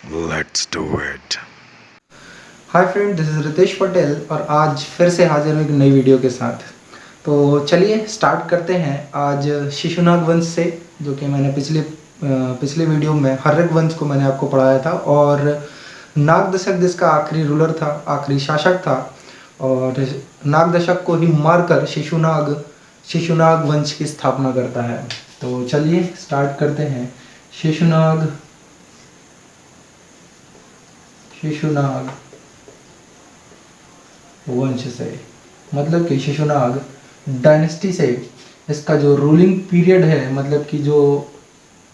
Let's do it. Hi friend, this is Ritesh Patel और आज फिर से हाजिर हूँ एक नई वीडियो के साथ। तो चलिए स्टार्ट करते हैं आज शिशुनाग वंश से, जो कि मैंने पिछले वीडियो में हर्यक वंश को मैंने आपको पढ़ाया था और नाग दशक जिसका आखिरी रूलर था, आखिरी शासक था, और नाग दशक को ही मारकर शिशुनाग वंश की स्थापना करता है। तो चलिए स्टार्ट करते हैं शिशुनाग वंश से, मतलब कि शिशुनाग डायनेस्टी से। इसका जो रूलिंग पीरियड है, मतलब कि जो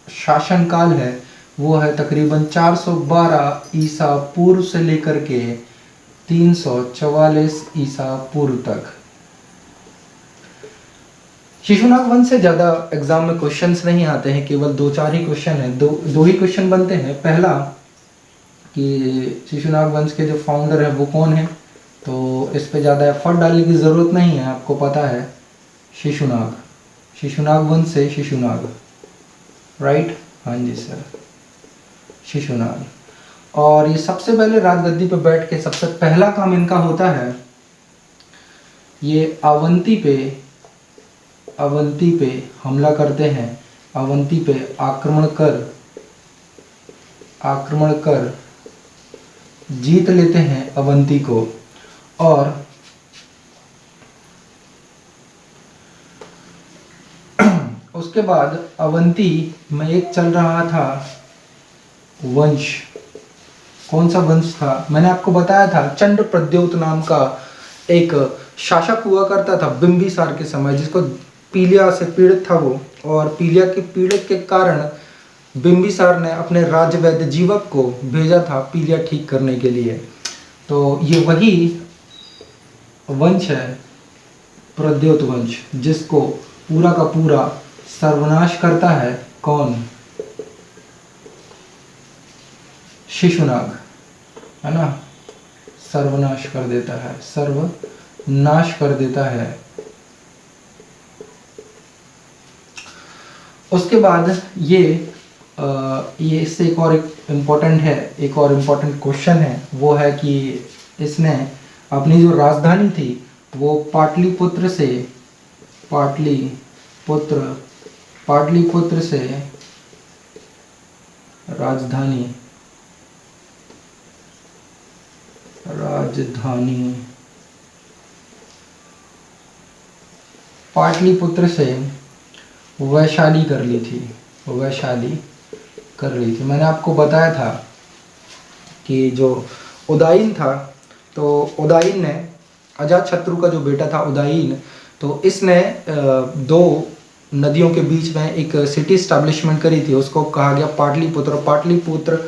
शासन काल है, वो है तकरीबन 412 ईसा पूर्व से लेकर के 344 ईसा पूर्व तक। शिशुनाग वंश से ज़्यादा एग्जाम में क्वेश्चंस नहीं आते हैं, केवल 2-4 ही क्वेश्चन है, दो ही क्वेश्चन बनते हैं। पहला कि शिशुनाग वंश के जो फाउंडर है वो कौन है, तो इस पे ज़्यादा एफर्ट डालने की ज़रूरत नहीं है, आपको पता है शिशुनाग वंश से शिशुनाग, राइट? हाँ जी सर, शिशुनाग। और ये सबसे पहले राजगद्दी पे बैठ के सबसे पहला काम इनका होता है, ये अवंती पे हमला करते हैं। अवंती पे आक्रमण कर जीत लेते हैं अवंती को। और उसके बाद अवंती में एक चल रहा था वंश। कौन सा वंश था? मैंने आपको बताया था चंद्र प्रद्योत नाम का एक शासक हुआ करता था बिंबिसार के समय, जिसको पीलिया से पीड़ित था वो, और पीलिया के पीड़ित के कारण बिंबिसार ने अपने राजवैद्य जीवक को भेजा था पीलिया ठीक करने के लिए। तो ये वही वंश है, प्रद्योत वंश, जिसको पूरा का पूरा सर्वनाश करता है कौन? शिशुनाग, है ना? सर्वनाश कर देता है। उसके बाद ये इससे एक और इम्पोर्टेंट क्वेश्चन है, वो है कि इसने अपनी जो राजधानी थी वो पाटलिपुत्र से राजधानी पाटलिपुत्र से वैशाली कर ली थी। मैंने आपको बताया था कि जो उदायीन था, तो उदायीन ने अजातशत्रु का जो बेटा था उदायीन, तो इसने दो नदियों के बीच में एक सिटी स्टैब्लिशमेंट करी थी, उसको कहा गया पाटलिपुत्र। पाटलिपुत्र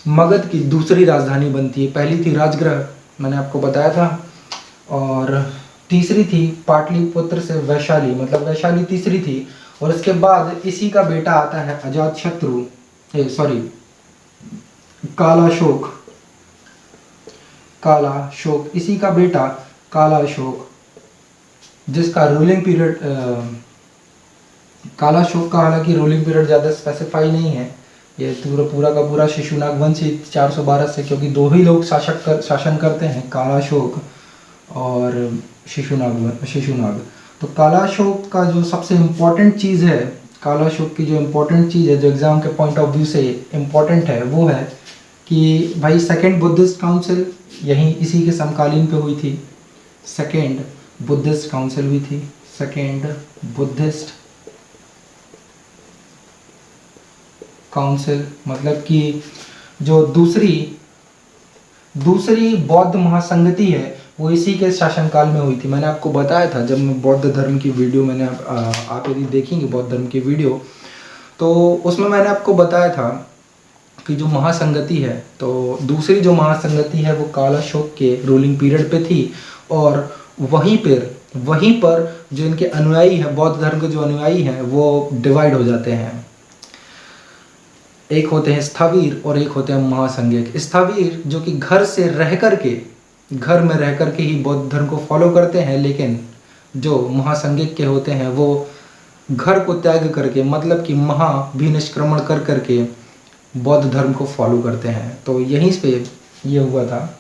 मगध की दूसरी राजधानी बनती है। पहली थी राजगृह, मैंने आपको बताया था, और तीसरी थी पाटलिपुत्र से वैशाली, मतलब वैशाली तीसरी थी। और इसके बाद इसी का बेटा आता है अजातशत्रु, कालाशोक, इसी का बेटा कालाशोक, जिसका रूलिंग पीरियड कालाशोक का हालांकि रूलिंग पीरियड ज़्यादा स्पेसिफाई नहीं है। ये पूरा का पूरा शिशुनाग वंश 412 से, क्योंकि दो ही लोग शासन करते हैं, कालाशोक और शिशुनाग। तो कालाशोक का जो सबसे इम्पोर्टेंट चीज़ है, कालाशोक की जो इम्पोर्टेंट चीज़ है, जो एग्ज़ाम के पॉइंट ऑफ व्यू से इम्पोर्टेंट है, वो है कि भाई सेकेंड बुद्धिस्ट काउंसिल यहीं इसी के समकालीन पे हुई थी। सेकेंड बुद्धिस्ट काउंसिल मतलब कि जो दूसरी बौद्ध महासंगति है, वो इसी के शासनकाल में हुई थी। मैंने आपको बताया था, जब मैं बौद्ध धर्म की वीडियो मैंने आप यदि देखेंगे बौद्ध धर्म की वीडियो, तो उसमें मैंने आपको बताया था कि जो महासंगति है, तो दूसरी जो महासंगति है वो कालाशोक के रूलिंग पीरियड पे थी। और वहीं पर जो इनके अनुयायी हैं, बौद्ध धर्म के जो अनुयायी हैं, वो डिवाइड हो जाते हैं। एक होते हैं स्थावीर और एक होते हैं महासंज्ञक। स्थावीर जो कि घर में रह करके ही बौद्ध धर्म को फॉलो करते हैं, लेकिन जो महासंज्ञक के होते हैं वो घर को त्याग करके, मतलब कि महाभिनिष्क्रमण कर करके बौद्ध धर्म को फॉलो करते हैं। तो यहीं पे ये हुआ था।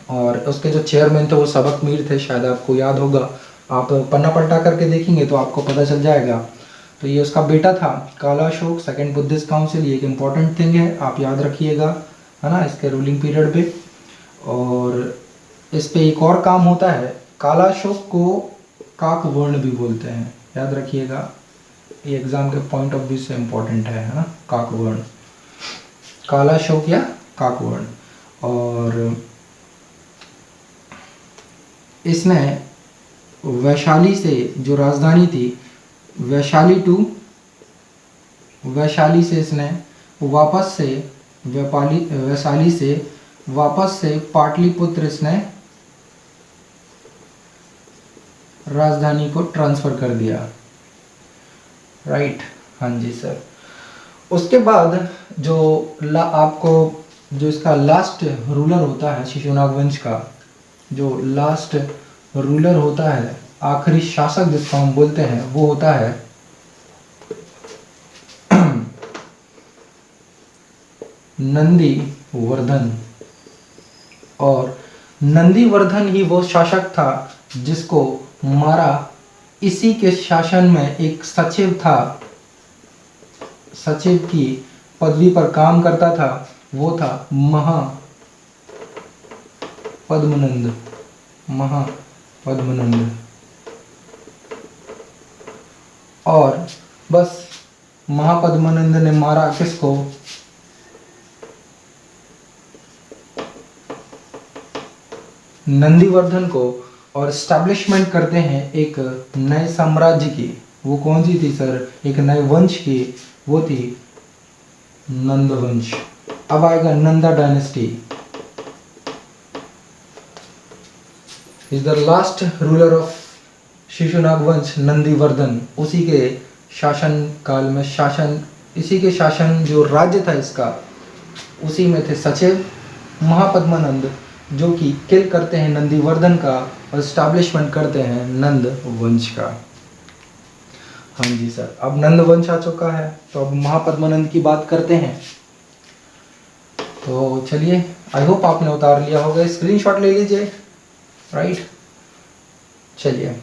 और उसके जो चेयरमैन थे वो सबक मीर थे, शायद आपको याद होगा, आप पन्ना पलटा करके देखेंगे तो आपको पता चल जाएगा। तो ये उसका बेटा था काला अशोक, सेकेंड बुद्धिस्ट काउंसिल। ये एक इम्पॉर्टेंट थिंग है, आप याद रखिएगा, है ना, इसके रूलिंग पीरियड पे। और इस पे एक और काम होता है, काला अशोक को काकवर्ण भी बोलते हैं, याद रखिएगा, ये एग्जाम के पॉइंट ऑफ व्यू से इम्पोर्टेंट है ना, काकवर्ण, काला अशोक या काकवर्ण। और इसने वैशाली से जो राजधानी थी, वैशाली से इसने वापस से वैशाली से वापस से पाटलिपुत्र इसने राजधानी को ट्रांसफ़र कर दिया, राइट। हाँ जी सर। उसके बाद जो आपको जो इसका लास्ट रूलर होता है शिशुनाग वंश का, जो लास्ट रूलर होता है, आखिरी शासक जिसको हम बोलते हैं, वो होता है नंदीवर्धन। और नंदीवर्धन ही वो शासक था जिसको मारा। इसी के शासन में एक सचिव था, सचिव की पदवी पर काम करता था, वो था महापद्मनंद। और बस महापद्मनंद ने मारा किसको, नंदीवर्धन को, और एस्टैब्लिशमेंट करते हैं एक नए साम्राज्य की। वो कौन सी थी सर, एक नए वंश की, वो थी नंद वंश। अब आएगा Nanda dynasty. Is the last ruler of Shishunaga वंश नंदीवर्धन। उसी के शासन काल में इसी के शासन जो राज्य था इसका, उसी में थे सचिव महापद्मनंद, जो कि किल करते हैं नंदीवर्धन का और एस्टैब्लिशमेंट करते हैं नंद वंश का। हाँ जी सर, अब नंद वंश आ चुका है, तो अब महापद्मनंद की बात करते हैं। तो चलिए, आई होप आपने उतार लिया होगा, स्क्रीनशॉट ले लीजिए, राइट। चलिए,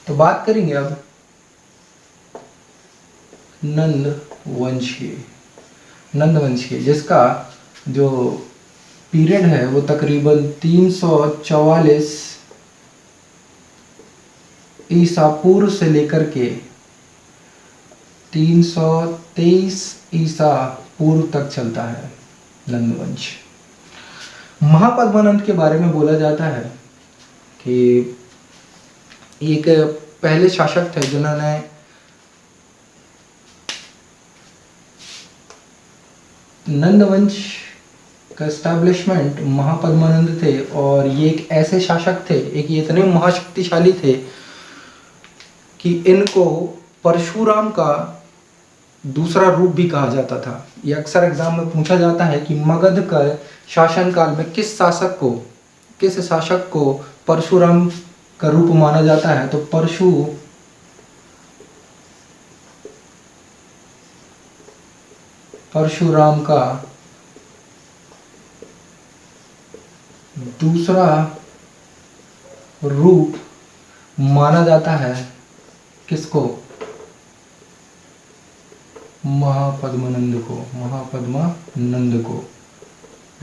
तो बात करेंगे अब नंद वंश की, जिसका जो पीरियड है वो तकरीबन 344 ईसा पूर्व से लेकर के 323 ईसा पूर्व तक चलता है नंद वंश। महापद्मनंद के बारे में बोला जाता है कि एक पहले शासक थे जिन्होंने नंद वंश का एस्टैब्लिशमेंट महापद्मनंद थे। और ये एक ऐसे शासक थे, एक ये इतने महाशक्तिशाली थे कि इनको परशुराम का दूसरा रूप भी कहा जाता था। ये अक्सर एग्जाम में पूछा जाता है कि मगध का शासनकाल में किस शासक को परशुराम का रूप माना जाता है। तो परशुराम का दूसरा रूप माना जाता है किसको, महापद्मनंद को,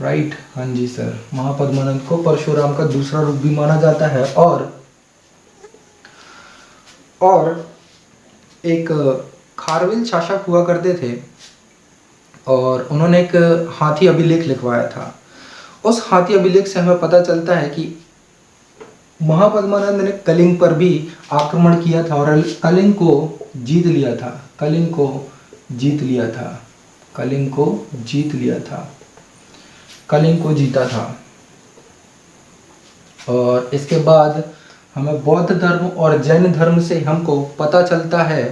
राइट। हाँ जी सर, महापद्मनंद को परशुराम का दूसरा रूप भी माना जाता है। और एक खारवेल शासक हुआ करते थे और उन्होंने एक हाथी अभिलेख लिखवाया था। उस हाथी अभिलेख से हमें पता चलता है कि महापद्मनंद ने कलिंग पर भी आक्रमण किया था और कलिंग को जीत जीता था। और इसके बाद हमें बौद्ध धर्म और जैन धर्म से हमको पता चलता है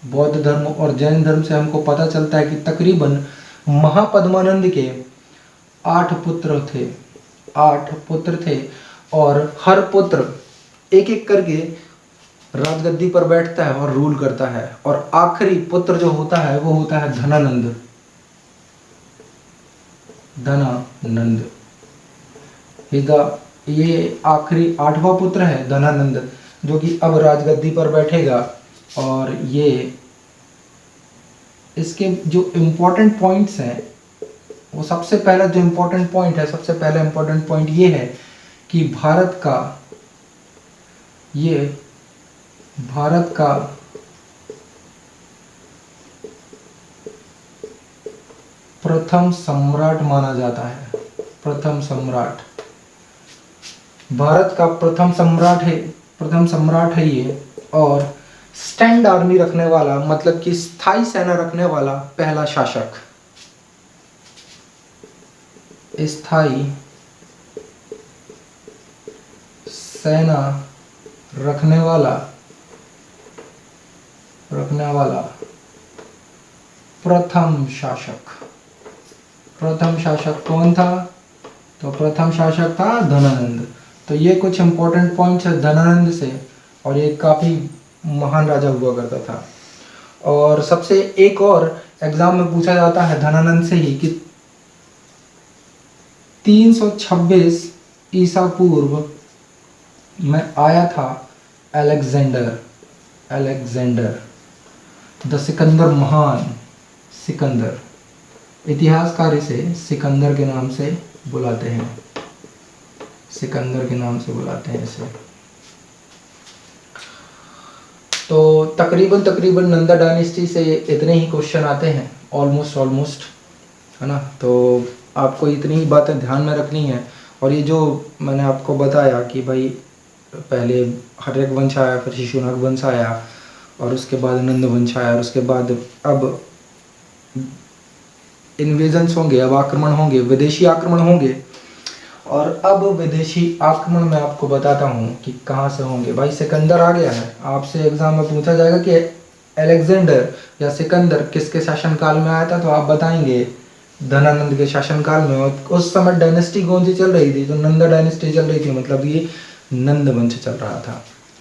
बौद्ध धर्म और जैन धर्म से हमको पता चलता है कि तकरीबन महापद्मानंद के 8 पुत्र थे, 8 पुत्र थे, और हर पुत्र एक एक करके राजगद्दी पर बैठता है और रूल करता है, और आखिरी पुत्र जो होता है वो होता है धनानंद। धनानंद ये आखिरी 8वां पुत्र है धनानंद, जो कि अब राजगद्दी पर बैठेगा। और ये इसके जो इम्पोर्टेंट पॉइंट्स हैं, वो सबसे पहला जो इम्पोर्टेंट पॉइंट है, सबसे पहला इम्पोर्टेंट पॉइंट ये है कि भारत का प्रथम सम्राट माना जाता है। प्रथम सम्राट, भारत का प्रथम सम्राट है ये। और स्टैंड आर्मी रखने वाला, मतलब कि स्थायी सेना रखने वाला पहला शासक, स्थायी सेना रखने वाला प्रथम शासक कौन था? तो प्रथम शासक था धनानंद। तो ये कुछ इंपॉर्टेंट पॉइंट्स है धनानंद से, और ये काफी महान राजा हुआ करता था। और सबसे एक और एग्जाम में पूछा जाता है धनानंद से ही कि 326 ईसा पूर्व में आया था अलेक्जेंडर द सिकंदर, महान सिकंदर। इतिहासकार इसे सिकंदर के नाम से बुलाते हैं, सिकंदर के नाम से बुलाते हैं इसे। तो तकरीबन नंदा डायनेस्टी से इतने ही क्वेश्चन आते हैं, ऑलमोस्ट, है ना। तो आपको इतनी ही बातें ध्यान में रखनी है। और ये जो मैंने आपको बताया कि भाई पहले हर्यक वंश आया, फिर शिशुनाग वंश आया, और उसके बाद नंद वंश आया, और उसके बाद अब इन्वेजन्स होंगे, अब आक्रमण होंगे, विदेशी आक्रमण होंगे। और अब विदेशी आक्रमण मैं आपको बताता हूँ कि कहाँ से होंगे। भाई सिकंदर आ गया है, आपसे एग्जाम में पूछा जाएगा कि अलेक्जेंडर या सिकंदर किसके शासनकाल में आया था, तो आप बताएंगे धनानंद के शासनकाल में। और उस समय डायनेस्टी कौन सी चल रही थी? तो नंदा डायनेस्टी चल रही थी, मतलब ये नंद वंश चल रहा था।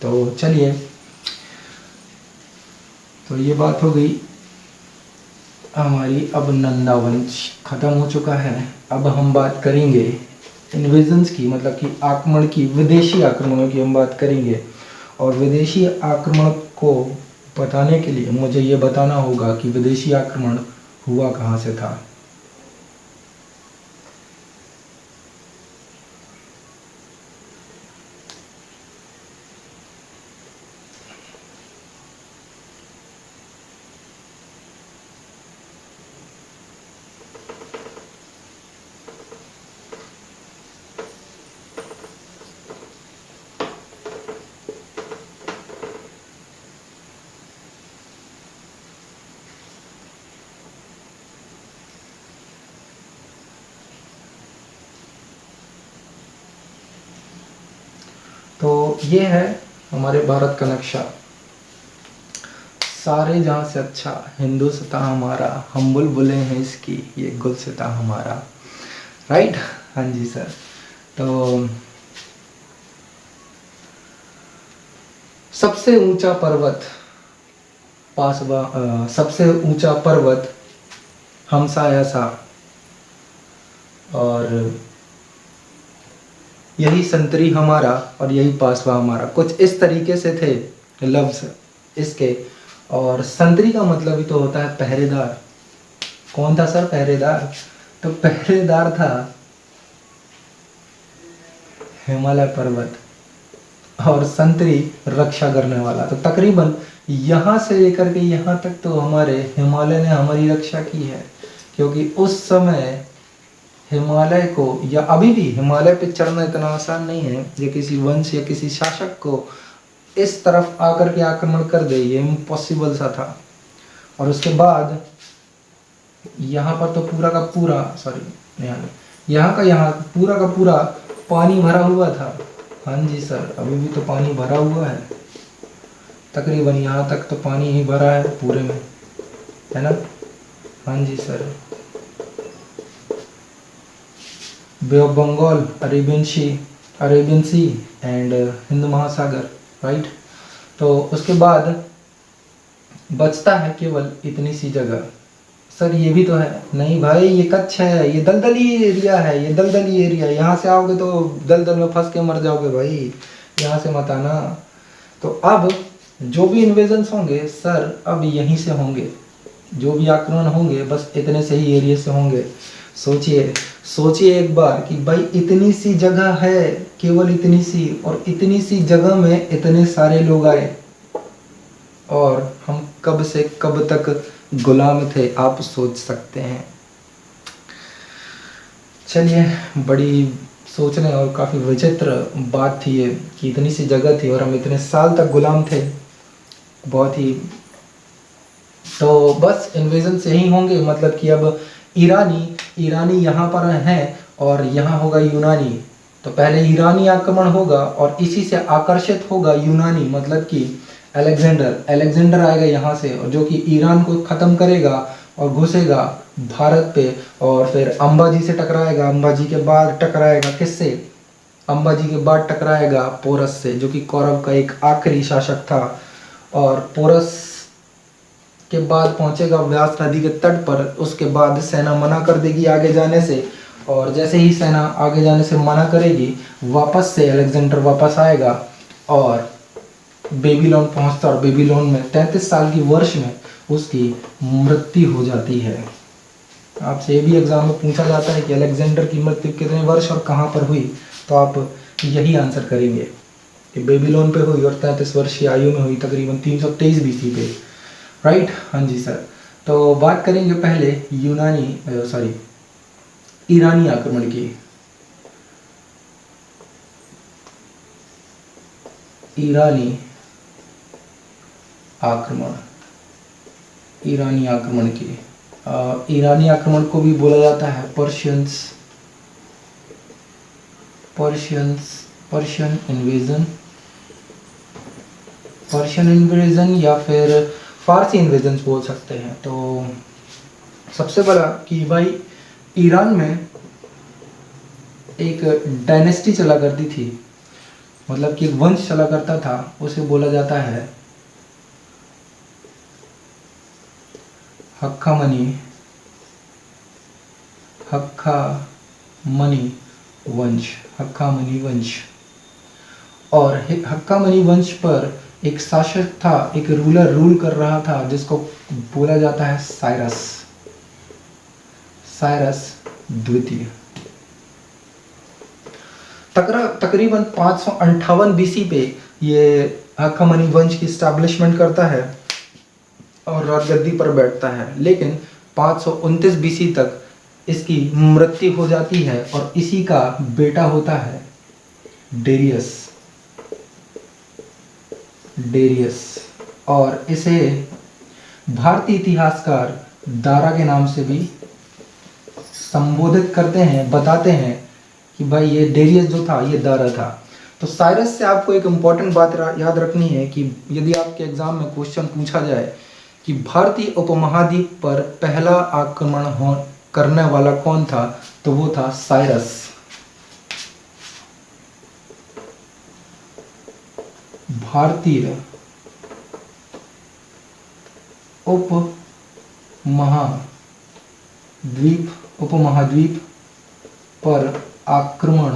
तो चलिए, तो ये बात हो गई हमारी। अब नंदा वंश खत्म हो चुका है। अब हम बात करेंगे इन्वेजन्स की, मतलब कि आक्रमण की, विदेशी आक्रमणों की हम बात करेंगे। और विदेशी आक्रमण को बताने के लिए मुझे ये बताना होगा कि विदेशी आक्रमण हुआ कहाँ से था। तो ये है हमारे भारत का नक्शा। सारे जहाँ से अच्छा हिंदुस्तां हमारा, हम बुलबुलें हैं इसकी, ये गुलसिता हमारा। राइट, हाँ जी सर। तो सबसे ऊंचा पर्वत हमसाया सा, और यही संतरी हमारा, और यही पासवा हमारा। कुछ इस तरीके से थे लफ्ज इसके। और संतरी का मतलब ही तो होता है पहरेदार। कौन था सर पहरेदार? तो पहरेदार था हिमालय पर्वत, और संतरी रक्षा करने वाला। तो तकरीबन यहाँ से लेकर के यहाँ तक तो हमारे हिमालय ने हमारी रक्षा की है, क्योंकि उस समय हिमालय को, या अभी भी हिमालय पे चढ़ना इतना आसान नहीं है। ये किसी वंश या किसी शासक को इस तरफ आकर के आक्रमण कर दे, ये इम्पॉसिबल सा था। और उसके बाद यहाँ पर तो पूरा का पूरा पूरा का पूरा पानी भरा हुआ था। हाँ जी सर, अभी भी तो पानी भरा हुआ है। तकरीबन यहाँ तक तो पानी ही भरा है पूरे में, है ना। हाँ जी sir. Bay of Bengal, Arabian sea and हिंद महासागर, राइट। तो उसके बाद बचता है केवल इतनी सी जगह। सर ये भी तो है। नहीं भाई, ये कच्छ है, ये दलदली एरिया है, ये दलदली एरिया। यहाँ से आओगे तो दलदल में फंस के मर जाओगे भाई, यहाँ से मत आना। तो अब जो भी इन्वेजन्स होंगे सर, अब यहीं से होंगे। जो भी आक्रमण होंगे बस इतने से ही एरिया से होंगे। सोचिए एक बार कि भाई इतनी सी जगह है, केवल इतनी सी, और इतनी सी जगह में इतने सारे लोग आए, और हम कब से कब तक गुलाम थे, आप सोच सकते हैं। चलिए, बड़ी सोचने और काफ़ी विचित्र बात थी ये कि इतनी सी जगह थी और हम इतने साल तक गुलाम थे। बहुत ही, तो बस इन्वेजन से ही होंगे, मतलब कि अब ईरानी यहाँ पर हैं और यहाँ होगा यूनानी। तो पहले ईरानी आक्रमण होगा और इसी से आकर्षित होगा यूनानी, मतलब कि अलेक्जेंडर आएगा यहाँ से, और जो कि ईरान को ख़त्म करेगा और घुसेगा भारत पे, और फिर अंबाजी से टकराएगा। अंबाजी के बाद टकराएगा किससे? अंबाजी के बाद टकराएगा पोरस से, जो कि कौरव का एक आखिरी शासक था। और पोरस के बाद पहुंचेगा व्यास नदी के तट पर। उसके बाद सेना मना कर देगी आगे जाने से, और जैसे ही सेना आगे जाने से मना करेगी, वापस से अलेक्जेंडर वापस आएगा और बेबीलोन पहुंचता, और बेबीलोन में 33 साल की वर्ष में उसकी मृत्यु हो जाती है। आपसे ये भी एग्जाम में पूछा जाता है कि अलेक्जेंडर की मृत्यु कितने वर्ष और कहाँ पर हुई, तो आप यही आंसर करेंगे कि बेबीलोन पे हुई और 33 वर्ष की आयु में हुई, तकरीबन 323 बीसी पे, राइट। हाँ जी सर। तो बात करेंगे पहले ईरानी आक्रमण की। ईरानी आक्रमण की। ईरानी आक्रमण को भी बोला जाता है पर्शियन इन्वेजन या फिर फारसी इन्वेजन बोल सकते हैं। तो सबसे बड़ा कि भाई ईरान में एक डायनेस्टी चला करती थी, मतलब कि एक वंश चला करता था, उसे बोला जाता है हक्कामनी वंश। और हक्कामनी वंश पर एक शासक था, एक रूलर रूल कर रहा था, जिसको बोला जाता है साइरस द्वितीय। तकरीबन 558 बीसी पे ये हक्कामनी वंश की स्टैब्लिशमेंट करता है और राजगद्दी पर बैठता है, लेकिन 529 बीसी तक इसकी मृत्यु हो जाती है, और इसी का बेटा होता है डेरियस, और इसे भारतीय इतिहासकार दारा के नाम से भी संबोधित करते हैं, बताते हैं कि भाई ये डेरियस जो था ये दारा था। तो साइरस से आपको एक इम्पॉर्टेंट बात याद रखनी है कि यदि आपके एग्जाम में क्वेश्चन पूछा जाए कि भारतीय उपमहाद्वीप पर पहला आक्रमण करने वाला कौन था, तो वो था साइरस। भारतीय उपमहाद्वीप पर आक्रमण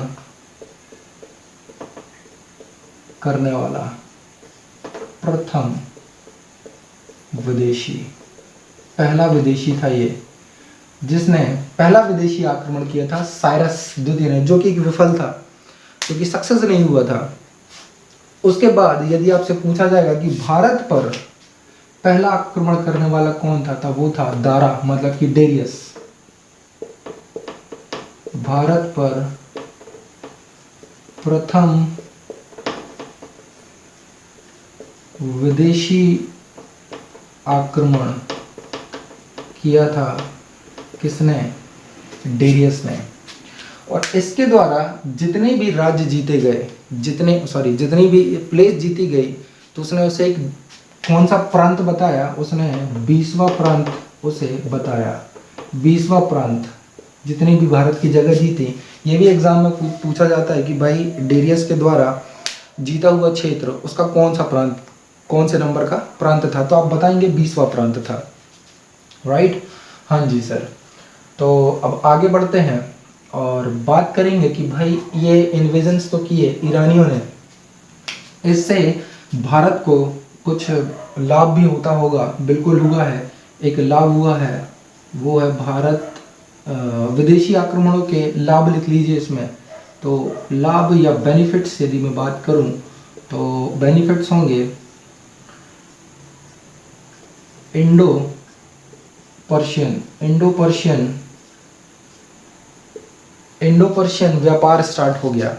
करने वाला प्रथम पहला विदेशी था ये, जिसने पहला विदेशी आक्रमण किया था साइरस द्वितीय ने, जो कि एक विफल था, क्योंकि सक्सेस नहीं हुआ था। उसके बाद यदि आपसे पूछा जाएगा कि भारत पर पहला आक्रमण करने वाला कौन था, तो वो था दारा, मतलब कि डेरियस। भारत पर प्रथम विदेशी आक्रमण किया था किसने? डेरियस ने। और इसके द्वारा जितने भी राज्य जीते गए, जितनी भी प्लेस जीती गई, तो उसने उसे एक कौन सा प्रांत बताया उसने? 20वां प्रांत उसे बताया। 20वां प्रांत, जितनी भी भारत की जगह जीती। ये भी एग्जाम में पूछा जाता है कि भाई डेरियस के द्वारा जीता हुआ क्षेत्र उसका कौन सा प्रांत, कौन से नंबर का प्रांत था? तो आप बताएंगे 20वां प्रांत था, राइट? हाँ जी सर। तो अब आगे बढ़ते हैं और बात करेंगे कि भाई ये इन्वेजन्स तो किए ईरानियों ने, इससे भारत को कुछ लाभ भी होता होगा। बिल्कुल हुआ है, एक लाभ हुआ है, वो है भारत विदेशी आक्रमणों के लाभ लिख लीजिए इसमें। तो लाभ या बेनिफिट्स यदि मैं बात करूं तो बेनिफिट्स होंगे इंडो पर्शियन व्यापार स्टार्ट हो गया,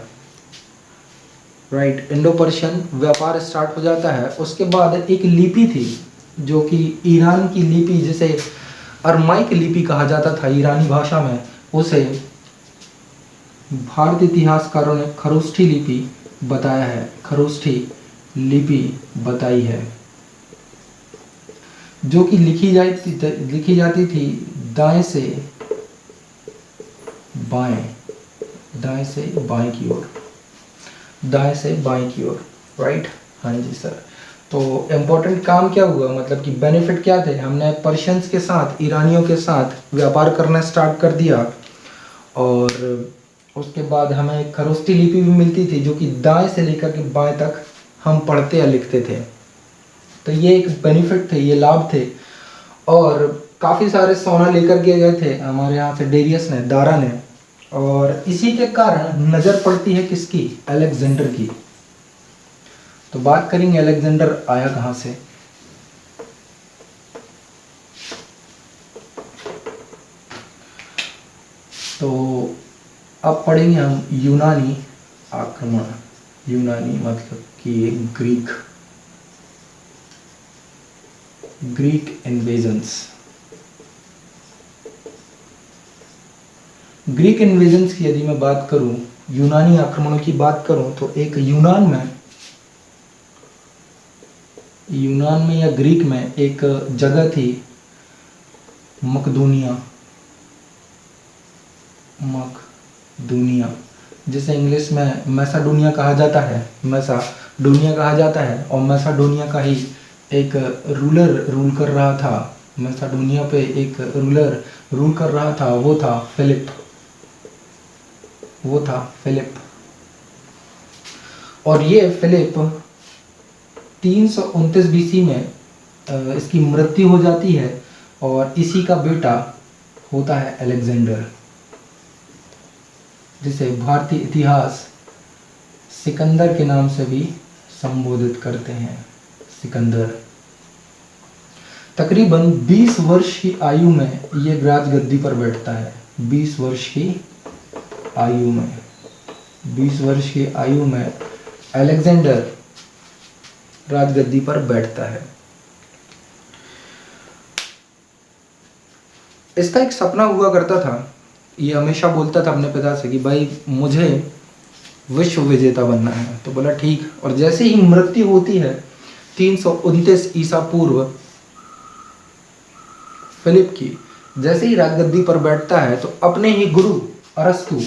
राइट? इंडो पर्शियन व्यापार स्टार्ट हो जाता है। उसके बाद एक लिपि थी जो कि ईरान की लिपि, जिसे अरमाइक लिपि कहा जाता था ईरानी भाषा में, उसे भारतीय इतिहासकारों ने खरोष्ठी लिपि बताया है, खरोष्ठी लिपि बताई है, जो कि लिखी जाती थी दाएं से बाएं, दाएं से बाएं की ओर, दाएं से बाएं की ओर, राइट? हाँ जी सर। तो इम्पोर्टेंट काम क्या हुआ, मतलब कि बेनिफिट क्या थे? हमने पर्शियंस के साथ, ईरानियों के साथ व्यापार करना स्टार्ट कर दिया और उसके बाद हमें खरोष्ठी लिपि भी मिलती थी जो कि दाएं से लेकर के बाएं तक हम पढ़ते या लिखते थे। तो ये एक बेनिफिट थे, ये लाभ थे। और काफ़ी सारे सोना लेकर के गए थे हमारे यहाँ से डेरियस ने, दारा ने, और इसी के कारण नज़र पड़ती है किसकी? अलेक्जेंडर की। तो बात करेंगे अलेक्जेंडर आया कहाँ से। तो अब पढ़ेंगे हम यूनानी आक्रमण। यूनानी मतलब कि ग्रीक इन्वेजन्स। ग्रीक इन्वेजन्स की यदि मैं बात करूं, यूनानी आक्रमणों की बात करूं, तो एक यूनान में या ग्रीक में एक जगह थी मकदूनिया, जिसे इंग्लिश में मैसाडोनिया कहा जाता है, मैसाडोनिया कहा जाता है। और मैसाडोनिया का ही एक रूलर रूल कर रहा था, मैसाडोनिया पे एक रूलर रूल कर रहा था, वो था फिलिप। और ये फिलिप 329 बीसी में इसकी मृत्यु हो जाती है और इसी का बेटा होता है अलेक्जेंडर, जिसे भारतीय इतिहास सिकंदर के नाम से भी संबोधित करते हैं। सिकंदर तकरीबन 20 वर्ष की आयु में ये राजगद्दी पर बैठता है। 20 वर्ष की आयु में अलेक्जेंडर राजगद्दी पर बैठता है। इसका एक सपना हुआ करता था, ये हमेशा बोलता था अपने पिता से कि भाई मुझे विश्व विजेता बनना है। तो बोला ठीक। और जैसे ही मृत्यु होती है 329 ईसा पूर्व फिलिप की, जैसे ही राजगद्दी पर बैठता है तो अपने ही गुरु अरस्तु,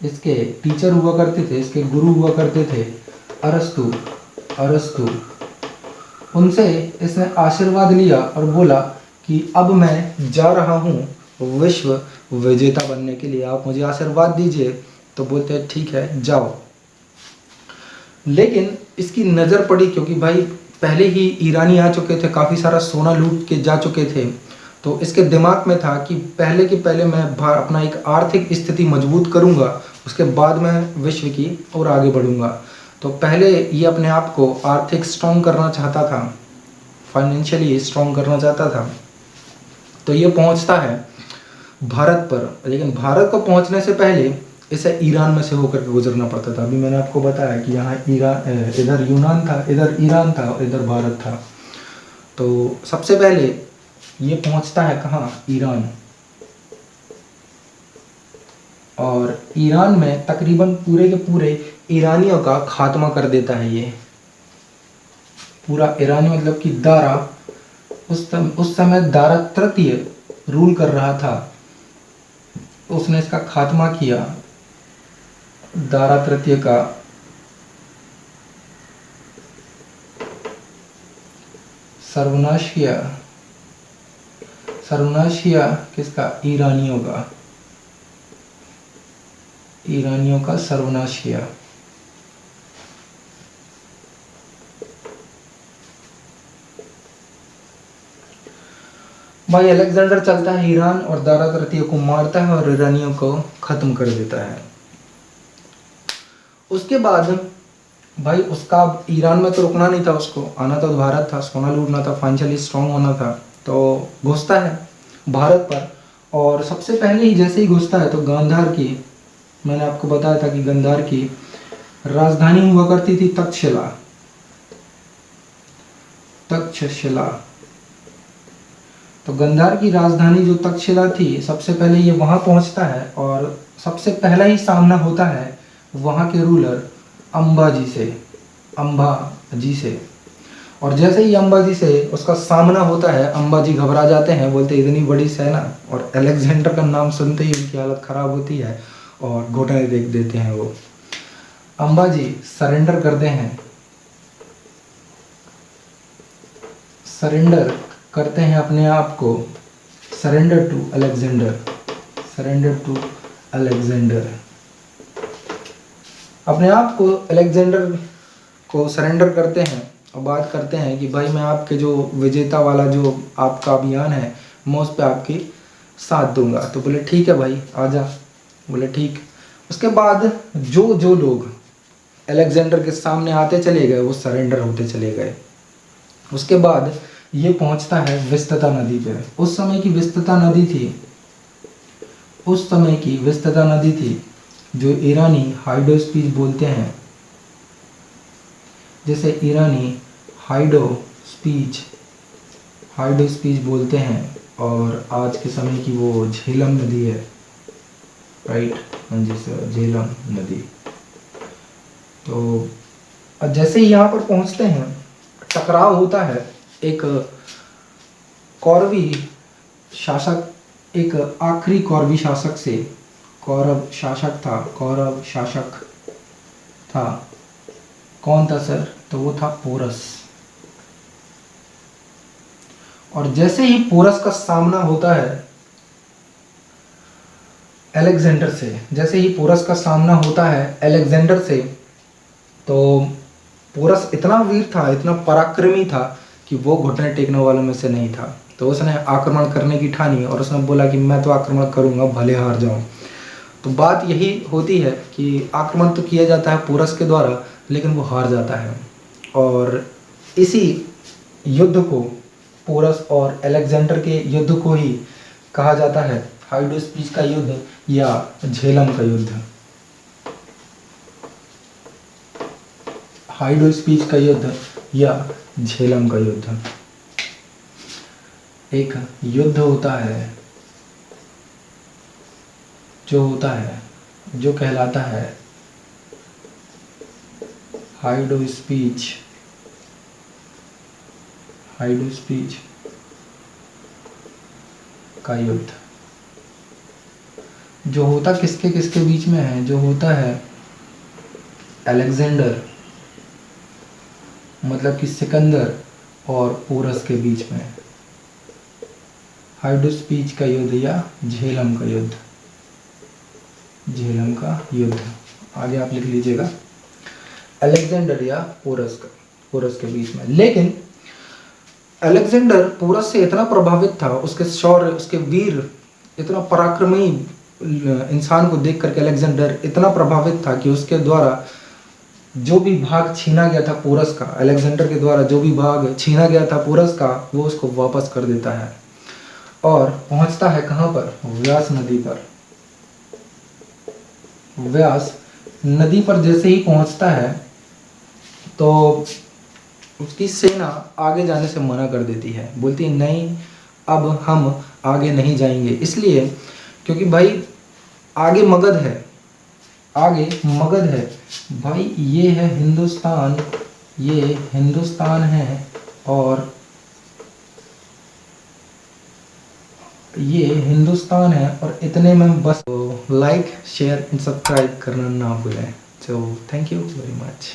इसके टीचर हुआ करते थे, इसके गुरु हुआ करते थे अरस्तु, उनसे इसने आशीर्वाद लिया और बोला कि अब मैं जा रहा हूँ विश्व विजेता बनने के लिए, आप मुझे आशीर्वाद दीजिए। तो बोलते हैं ठीक है जाओ। लेकिन इसकी नज़र पड़ी, क्योंकि भाई पहले ही ईरानी आ चुके थे, काफ़ी सारा सोना लूट के जा चुके थे। तो इसके दिमाग में था कि पहले मैं अपना एक आर्थिक स्थिति मजबूत करूंगा, उसके बाद मैं विश्व की ओर आगे बढ़ूंगा। तो पहले ये अपने आप को आर्थिक स्ट्रॉन्ग करना चाहता था, फाइनेंशियली स्ट्रॉन्ग करना चाहता था। तो ये पहुंचता है भारत पर, लेकिन भारत को पहुंचने से पहले इसे ईरान में से होकर के गुजरना पड़ता था। अभी मैंने आपको बताया कि यहाँ इधर यूनान था, इधर ईरान था और इधर भारत था। तो सबसे पहले ये पहुंचता है कहाँ? ईरान। और ईरान में तकरीबन पूरे के पूरे ईरानियों का खात्मा कर देता है ये। पूरा ईरानी मतलब कि दारा, उस समय दारा तृतीय रूल कर रहा था, उसने इसका खात्मा किया, दारा तृतीय का सर्वनाश किया। सर्वनाश किया किसका? ईरानियों का, ईरानियों का सर्वनाश किया। भाई अलेक्जेंडर चलता है ईरान और दारा तृतीय को मारता है और ईरानियों को खत्म कर देता है। उसके बाद भाई उसका ईरान में तो रुकना नहीं था, उसको आना तो भारत था, सोना लूटना था, फाइनेंशियली स्ट्रांग होना था। तो घुसता है भारत पर, और सबसे पहले ही जैसे ही घुसता है तो गांधार की, मैंने आपको बताया था कि गांधार की राजधानी हुआ करती थी तक्षशिला। तक्षशिला, तो गांधार की राजधानी जो तक्षशिला थी, सबसे पहले ये वहां पहुंचता है और सबसे पहला ही सामना होता है वहां के रूलर अंबाजी से, अंबाजी से। और जैसे ही अंबाजी से उसका सामना होता है, अंबाजी घबरा जाते हैं, बोलते इतनी बड़ी सेना, और अलेक्जेंडर का नाम सुनते ही उनकी हालत खराब होती है और घुटने देख देते हैं वो। अंबाजी सरेंडर करते हैं, सरेंडर करते हैं अपने आप को, surrender to Alexander, surrender to Alexander, अपने आप को अलेक्जेंडर को सरेंडर करते हैं और बात करते हैं कि भाई मैं आपके जो विजेता वाला जो आपका अभियान है, मैं उस पर आपकी साथ दूंगा। तो बोले ठीक है भाई आजा, बोले ठीक। उसके बाद जो जो लोग अलेक्जेंडर के सामने आते चले गए वो सरेंडर होते चले गए। उसके बाद ये पहुंचता है विस्तृता नदी पे। उस समय की विस्तृता नदी थी, उस समय की विस्तृता नदी थी जो ईरानी हाइडो स्पीच बोलते हैं, जैसे ईरानी हाइडो स्पीच बोलते हैं, और आज के समय की वो झेलम नदी है, राइट, जी सर, झेलम नदी। तो जैसे ही यहाँ पर पहुँचते हैं टकराव होता है एक कौरवी शासक, एक आखिरी कौरवी शासक से। कौरव शासक था, कौन था सर? तो वो था पोरस। और जैसे ही पोरस का सामना होता है अलेक्जेंडर से, जैसे ही पोरस का सामना होता है अलेक्जेंडर से, तो पोरस इतना वीर था, इतना पराक्रमी था कि वो घुटने टेकने वालों में से नहीं था। तो उसने आक्रमण करने की ठानी और उसने बोला कि मैं तो आक्रमण करूंगा, भले हार जाऊं। तो बात यही होती है कि आक्रमण तो किया जाता है पोरस के द्वारा, लेकिन वो हार जाता है। और इसी युद्ध को, पोरस और अलेक्जेंडर के युद्ध को ही कहा जाता है हाइडो स्पीच का युद्ध या झेलम का युद्ध। हाइडो स्पीच का युद्ध या झेलम का युद्ध। एक युद्ध होता है जो कहलाता है हाइडो स्पीच का युद्ध, जो होता किसके किसके बीच में है? जो होता है अलेक्जेंडर मतलब कि सिकंदर और पोरस के बीच में। हाइडो स्पीच का युद्ध या झेलम का युद्ध, झेलम का युद्ध। आगे आप लिख लीजिएगा, अलेक्जेंडर या पोरस के बीच में। लेकिन अलेक्जेंडर पोरस से इतना प्रभावित था, उसके शौर्य, उसके वीर, इतना पराक्रमी इंसान को देख करके अलेक्जेंडर इतना प्रभावित था कि उसके द्वारा जो भी भाग छीना गया था पोरस का, अलेक्जेंडर के द्वारा जो भी भाग छीना गया था पोरस का, वो उसको वापस कर देता है और पहुंचता है कहाँ पर? व्यास नदी पर। व्यास नदी पर जैसे ही पहुंचता है तो उसकी सेना आगे जाने से मना कर देती है, बोलती है नहीं अब हम आगे नहीं जाएंगे, इसलिए क्योंकि भाई आगे मगध है भाई, ये है हिंदुस्तान ये हिंदुस्तान है और ये हिंदुस्तान है और इतने में बस लाइक शेयर एंड सब्सक्राइब करना ना भूलें। So thank you very much.